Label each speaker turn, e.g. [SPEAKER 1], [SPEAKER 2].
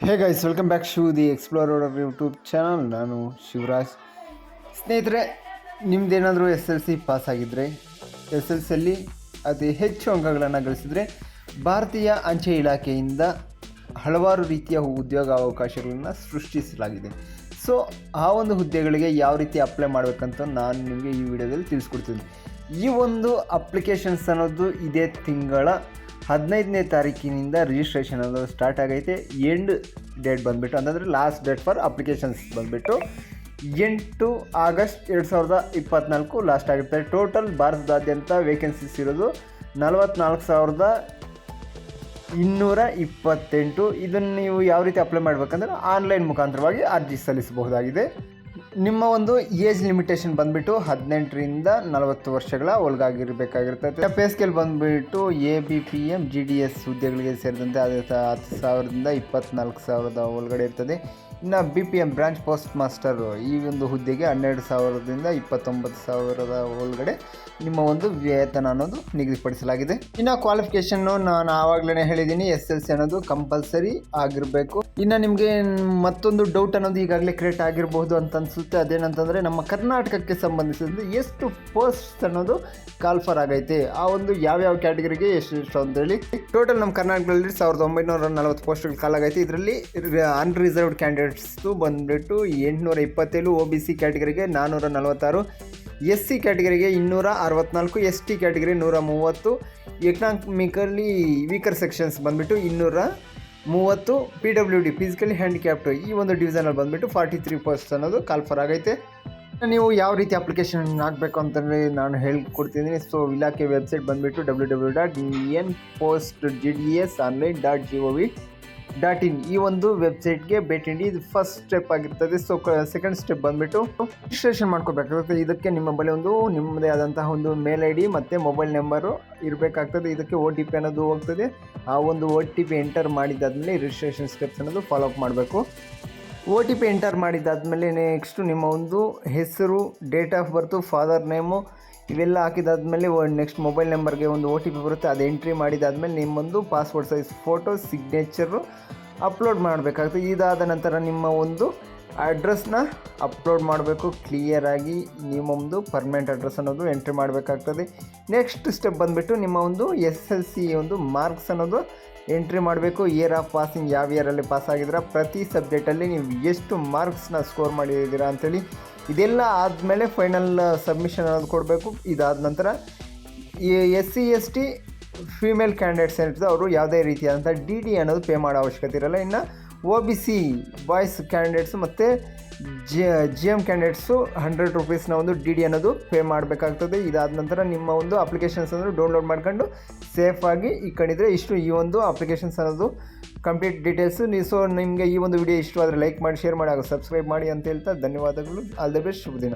[SPEAKER 1] Hey guys, welcome back to the explorer of YouTube channel. ನಾನು ಶಿವರಾಜ್. ಸ್ನೇಹಿತರೆ, ನಿಮ್ಮದೇನಾದರೂ S L C pass ಆಗಿದ್ದರೆ, S L ಸಿಯಲ್ಲಿ ಅತಿ ಹೆಚ್ಚು ಅಂಕಗಳನ್ನು ಗಳಿಸಿದರೆ ಭಾರತೀಯ ಅಂಚೆ ಇಲಾಖೆಯಿಂದ ಹಲವಾರು ರೀತಿಯ ಉದ್ಯೋಗ ಅವಕಾಶಗಳನ್ನು ಸೃಷ್ಟಿಸಲಾಗಿದೆ. ಸೊ ಆ ಒಂದು ಹುದ್ದೆಗಳಿಗೆ ಯಾವ ರೀತಿ ಅಪ್ಲೈ ಮಾಡಬೇಕಂತ ನಾನು ನಿಮಗೆ ಈ ವಿಡಿಯೋದಲ್ಲಿ ತಿಳಿಸ್ಕೊಡ್ತೀನಿ. ಈ ಒಂದು ಅಪ್ಲಿಕೇಶನ್ಸ್ ಅನ್ನೋದು ಇದೇ ತಿಂಗಳ 15ನೇ ತಾರೀಕಿನಿಂದ ರಿಜಿಸ್ಟ್ರೇಷನ್ ಅನ್ನೋದು ಸ್ಟಾರ್ಟ್ ಆಗೈತೆ. ಎಂಡ್ ಡೇಟ್ ಬಂದುಬಿಟ್ಟು ಅಂತಂದರೆ ಲಾಸ್ಟ್ ಡೇಟ್ ಫಾರ್ ಅಪ್ಲಿಕೇಶನ್ಸ್ ಬಂದುಬಿಟ್ಟು 8 ಆಗಸ್ಟ್ 2024 ಲಾಸ್ಟ್ ಆಗಿರ್ತಾರೆ. ಟೋಟಲ್ ಭಾರತದಾದ್ಯಂತ ವೇಕೆನ್ಸೀಸ್ ಇರೋದು 44,228. ಇದನ್ನು ನೀವು ಯಾವ ರೀತಿ ಅಪ್ಲೈ ಮಾಡಬೇಕಂದ್ರೆ ಆನ್ಲೈನ್ ಮುಖಾಂತರವಾಗಿ ಅರ್ಜಿ ಸಲ್ಲಿಸಬಹುದಾಗಿದೆ. ನಿಮ್ಮ ಒಂದು ಏಜ್ ಲಿಮಿಟೇಷನ್ ಬಂದುಬಿಟ್ಟು 18ರಿಂದ 40 ವರ್ಷಗಳ ಒಳಗಾಗಿರಬೇಕಾಗಿರ್ತದೆ. ಪೇ ಸ್ಕೇಲ್ ಬಂದುಬಿಟ್ಟು ABPM GDS ಹುದ್ದೆಗಳಿಗೆ ಸೇರಿದಂತೆ 10,000ದಿಂದ 24,000 ಒಳಗಡೆ ಇರ್ತದೆ. ಇನ್ನು BPM ಬ್ರಾಂಚ್ ಪೋಸ್ಟ್ ಮಾಸ್ಟರ್ ಈ ಒಂದು ಹುದ್ದೆಗೆ 12,000ದಿಂದ 29,000 ಒಳಗಡೆ ನಿಮ್ಮ ಒಂದು ವೇತನ ಅನ್ನೋದು ನಿಗದಿಪಡಿಸಲಾಗಿದೆ. ಇನ್ನು ಕ್ವಾಲಿಫಿಕೇಷನ್ನು ನಾನು ಆವಾಗಲೇ ಹೇಳಿದ್ದೀನಿ, SLC ಅನ್ನೋದು ಕಂಪಲ್ಸರಿ ಆಗಿರಬೇಕು. ಇನ್ನು ನಿಮಗೆ ಮತ್ತೊಂದು ಡೌಟ್ ಅನ್ನೋದು ಈಗಾಗಲೇ ಕ್ರಿಯೇಟ್ ಆಗಿರಬಹುದು ಅಂತ ಅನಿಸುತ್ತೆ. ಅದೇನಂತಂದರೆ ನಮ್ಮ ಕರ್ನಾಟಕಕ್ಕೆ ಸಂಬಂಧಿಸಿದಂತೆ ಎಷ್ಟು ಪೋಸ್ಟ್ ಅನ್ನೋದು ಕಾಲ್ಫರ್ ಆಗೈತೆ, ಆ ಒಂದು ಯಾವ್ಯಾವ ಕ್ಯಾಟಗರಿಗೆ ಎಷ್ಟು ಅಂತೇಳಿ. ಟೋಟಲ್ ನಮ್ಮ ಕರ್ನಾಟಕದಲ್ಲಿ 1940 ಪೋಸ್ಟ್ಗಳು ಕಾಲಾಗೈತೆ. ಇದರಲ್ಲಿ ಅನ್ರಿಸರ್ವ್ಡ್ ಕ್ಯಾಂಡಿಡೇಟ್ಸ್ದು ಬಂದುಬಿಟ್ಟು 827, OBC ಕ್ಯಾಟಗರಿಗೆ 446, SC ಕ್ಯಾಟಗರಿಗೆ 264, ST category 130, economically weaker sections ಬಂದುಬಿಟ್ಟು 230, PWD ಫಿಸಿಕಲಿ ಹ್ಯಾಂಡಿಕ್ಯಾಪ್ಟ್ ಈ ಒಂದು ಡಿವಿಷನಲ್ಲಿ ಬಂದುಬಿಟ್ಟು 43 ಪೋಸ್ಟ್ ಅನ್ನೋದು ಕಾಲ್ಫರ್ ಆಗೈತೆ. ನೀವು ಯಾವ ರೀತಿ ಅಪ್ಲಿಕೇಶನ್ ಹಾಕಬೇಕು ಅಂತಂದರೆ ನಾನು ಹೇಳ್ಕೊಡ್ತಿದ್ದೀನಿ. ಸೊ ಇಲಾಖೆ ವೆಬ್ಸೈಟ್ ಬಂದುಬಿಟ್ಟು www.npostgdsonline.gov.in ಈ ಒಂದು ವೆಬ್ಸೈಟ್ಗೆ ಭೇಟಿ ನೀಡಿ. ಇದು ಫಸ್ಟ್ ಸ್ಟೆಪ್ ಆಗಿರ್ತದೆ. ಸೊ ಸೆಕೆಂಡ್ ಸ್ಟೆಪ್ ಬಂದುಬಿಟ್ಟು ರಿಜಿಸ್ಟ್ರೇಷನ್ ಮಾಡ್ಕೋಬೇಕಾಗುತ್ತೆ. ಇದಕ್ಕೆ ನಿಮ್ಮ ಬಳಿ ನಿಮ್ಮದೇ ಆದಂತಹ ಒಂದು ಮೇಲ್ ID ಮತ್ತು ಮೊಬೈಲ್ ನಂಬರು ಇರಬೇಕಾಗ್ತದೆ. ಇದಕ್ಕೆ OTP ಅನ್ನೋದು ಹೋಗ್ತದೆ. ಆ ಒಂದು OTP ಎಂಟರ್ ಮಾಡಿದ್ದಾದಮೇಲೆ ರಿಜಿಸ್ಟ್ರೇಷನ್ ಸ್ಟೆಪ್ಸ್ ಅನ್ನೋದು ಫಾಲೋ ಅಪ್ ಮಾಡಬೇಕು. OTP ಎಂಟರ್ ಮಾಡಿದ್ದಾದಮೇಲೆ ನೆಕ್ಸ್ಟು ನಿಮ್ಮ ಒಂದು ಹೆಸರು, date of birth, father name ಇವೆಲ್ಲ ಹಾಕಿದಾದ್ಮೇಲೆ ನೆಕ್ಸ್ಟ್ ಮೊಬೈಲ್ ನಂಬರ್ಗೆ ಒಂದು OTP ಬರುತ್ತೆ. ಅದು ಎಂಟ್ರಿ ಮಾಡಿದಾದ್ಮೇಲೆ ನಿಮ್ಮೊಂದು passport size photo, signature upload ಮಾಡಬೇಕಾಗುತ್ತೆ. ಇದಾದ ನಂತರ ನಿಮ್ಮ ಒಂದು ಅಡ್ರೆಸ್ನ ಅಪ್ಲೋಡ್ ಮಾಡಬೇಕು ಕ್ಲಿಯರಾಗಿ. ನಿಮ್ಮೊಂದು ಪರ್ಮನೆಂಟ್ ಅಡ್ರೆಸ್ ಅನ್ನೋದು ಎಂಟ್ರಿ ಮಾಡಬೇಕಾಗ್ತದೆ. ನೆಕ್ಸ್ಟ್ ಸ್ಟೆಪ್ ಬಂದುಬಿಟ್ಟು ನಿಮ್ಮ ಒಂದು SLC ಒಂದು ಮಾರ್ಕ್ಸ್ ಅನ್ನೋದು ಎಂಟ್ರಿ ಮಾಡಬೇಕು. ಇಯರ್ ಆಫ್ ಪಾಸಿಂಗ್ ಯಾವ ಇಯರಲ್ಲಿ ಪಾಸ್ ಆಗಿದ್ದೀರಾ, ಪ್ರತಿ ಸಬ್ಜೆಕ್ಟಲ್ಲಿ ನೀವು ಎಷ್ಟು ಮಾರ್ಕ್ಸ್ನ ಸ್ಕೋರ್ ಮಾಡಿದ್ದೀರಾ ಅಂಥೇಳಿ ಇದೆಲ್ಲ ಆದಮೇಲೆ ಫೈನಲ್ ಸಬ್ಮಿಷನ್ ಅನ್ನೋದು ಕೊಡಬೇಕು. ಇದಾದ ನಂತರ SC ST ಫೀಮೇಲ್ ಕ್ಯಾಂಡಿಡೇಟ್ಸ್ ಏನಿರ್ತದೆ ಅವರು ಯಾವುದೇ ರೀತಿಯಾದಂಥ DD ಅನ್ನೋದು ಪೇ ಮಾಡೋ ಅವಶ್ಯಕತೆ ಇರೋಲ್ಲ. ಇನ್ನು OBC ಬಾಯ್ಸ್ ಕ್ಯಾಂಡಿಡೇಟ್ಸು ಮತ್ತು GM ಕ್ಯಾಂಡಿಡೇಟ್ಸು 100 ರೂಪೀಸ್ನ ಒಂದು DD ಅನ್ನೋದು ಪೇ ಮಾಡಬೇಕಾಗ್ತದೆ. ಇದಾದ ನಂತರ ನಿಮ್ಮ ಒಂದು ಅಪ್ಲಿಕೇಶನ್ಸ್ ಅನ್ನೋದು ಡೌನ್ಲೋಡ್ ಮಾಡ್ಕೊಂಡು ಸೇಫಾಗಿ ಇಟ್ಕೊಂಡಿದ್ರೆ ಇಷ್ಟು ಈ ಒಂದು ಅಪ್ಲಿಕೇಶನ್ಸ್ ಅನ್ನೋದು ಕಂಪ್ಲೀಟ್ ಡೀಟೇಲ್ಸು. ಸೊ ನಿಮಗೆ ಈ ಒಂದು ವಿಡಿಯೋ ಇಷ್ಟವಾದರೆ ಲೈಕ್ ಮಾಡಿ, ಶೇರ್ ಮಾಡಿ ಹಾಗೂ ಸಬ್ಸ್ಕ್ರೈಬ್ ಮಾಡಿ ಅಂತ ಹೇಳ್ತಾ ಧನ್ಯವಾದಗಳು. All the best. ಶುಭ ದಿನ.